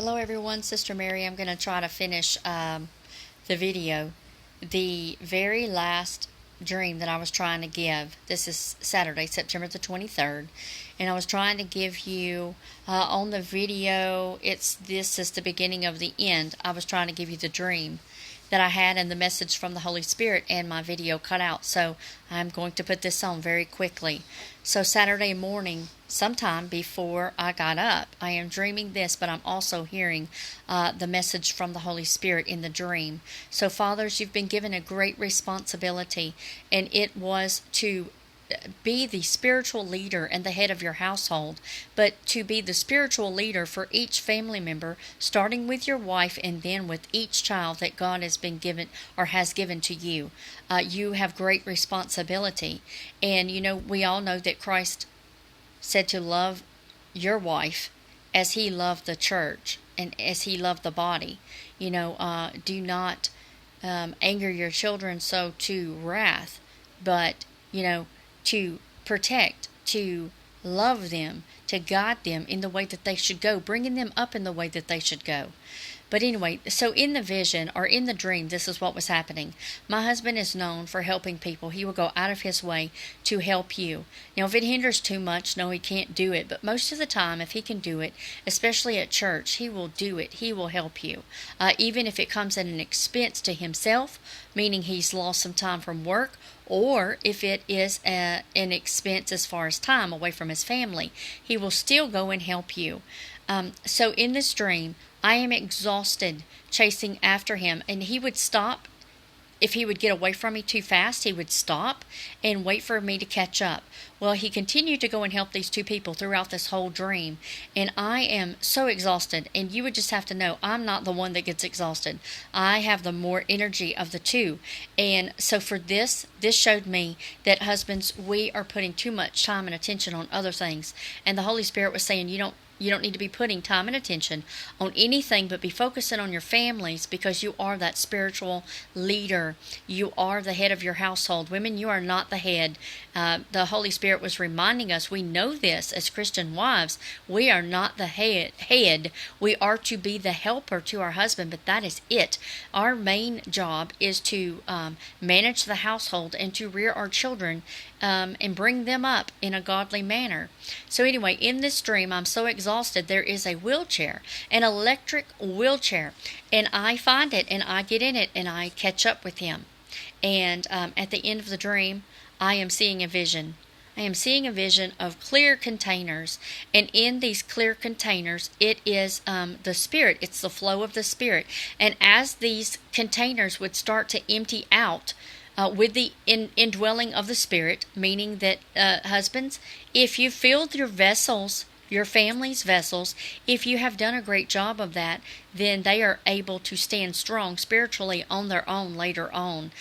Hello everyone, Sister Mary. I'm going to try to finish the video. The very last dream that I was trying to give, this is Saturday, September the 23rd, and I was trying to give you on the video, this is the beginning of the end. I was trying to give you the dream that I had and the message from the Holy Spirit, and my video cut out, so I'm going to put this on very quickly. So Saturday morning, sometime before I got up, I am dreaming this, but I'm also hearing the message from the Holy Spirit in the dream. So fathers, you've been given a great responsibility, and it was to be the spiritual leader and the head of your household, but to be the spiritual leader for each family member, starting with your wife and then with each child that God has been given or has given to you. You have great responsibility. And we all know that Christ said to love your wife as he loved the church and as he loved the body. Do not anger your children so to wrath, but to protect, to love them, to guide them in the way that they should go, bringing them up in the way that they should go. But anyway, so in the vision or in the dream, this is what was happening. My husband is known for helping people. He will go out of his way to help you. Now, if it hinders too much, no, he can't do it. But most of the time, if he can do it, especially at church, he will do it. He will help you. Even if it comes at an expense to himself, meaning he's lost some time from work, or if it is an expense as far as time away from his family, he will still go and help you. So in this dream, I am exhausted chasing after him, and he would stop. If he would get away from me too fast, he would stop and wait for me to catch up. Well, he continued to go and help these two people throughout this whole dream, and I am so exhausted, and you would just have to know I'm not the one that gets exhausted. I have the more energy of the two, and so for this showed me that husbands, we are putting too much time and attention on other things, and the Holy Spirit was saying you don't need to be putting time and attention on anything but be focusing on your families, because you are that spiritual leader. You are the head of your household. Women, you are not the head. The Holy Spirit was reminding us, we know this as Christian wives. We are not the head. We are to be the helper to our husband, but that is it. Our main job is to manage the household and to rear our children and bring them up in a godly manner. So anyway, in this dream, I'm so exhausted, there is a wheelchair, an electric wheelchair, and I find it and I get in it and I catch up with him. And at the end of the dream, I am seeing a vision. I am seeing a vision of clear containers, and in these clear containers, it is the Spirit. It's the flow of the Spirit. And as these containers would start to empty out, with the indwelling of the Spirit, meaning that husbands, if you filled your vessels, your family's vessels, if you have done a great job of that, then they are able to stand strong spiritually on their own later on,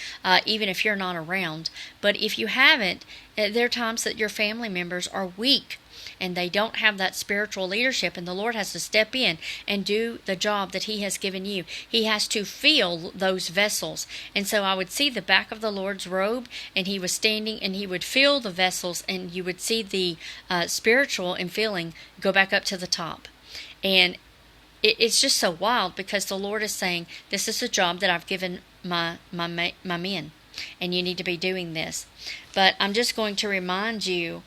even if you're not around. But if you haven't, there are times that your family members are weak and they don't have that spiritual leadership, and the Lord has to step in and do the job that He has given you. He has to fill those vessels. And so I would see the back of the Lord's robe, and He was standing and He would fill the vessels, and you would see the spiritual and filling go back up to the top. And it's just so wild, because the Lord is saying, this is the job that I've given my men, and you need to be doing this. But I'm just going to remind you,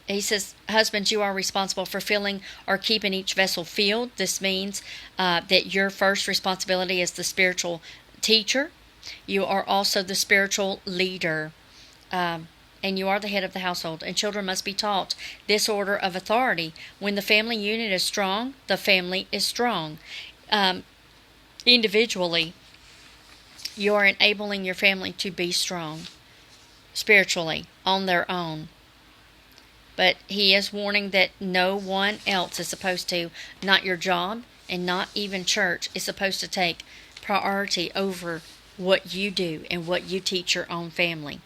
he says, husbands, you are responsible for filling or keeping each vessel filled. This means that your first responsibility is the spiritual teacher. You are also the spiritual leader. And you are the head of the household. And children must be taught this order of authority. When the family unit is strong, the family is strong. Individually, you are enabling your family to be strong spiritually on their own. But he is warning that no one else is supposed to, not your job and not even church, is supposed to take priority over what you do and what you teach your own family.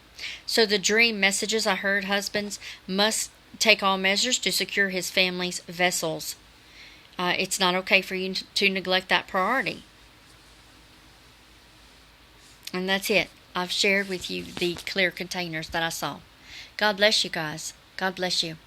So the dream messages I heard, husbands must take all measures to secure his family's vessels. It's not okay for you to neglect that priority. And that's it. I've shared with you the clear containers that I saw. God bless you guys. God bless you.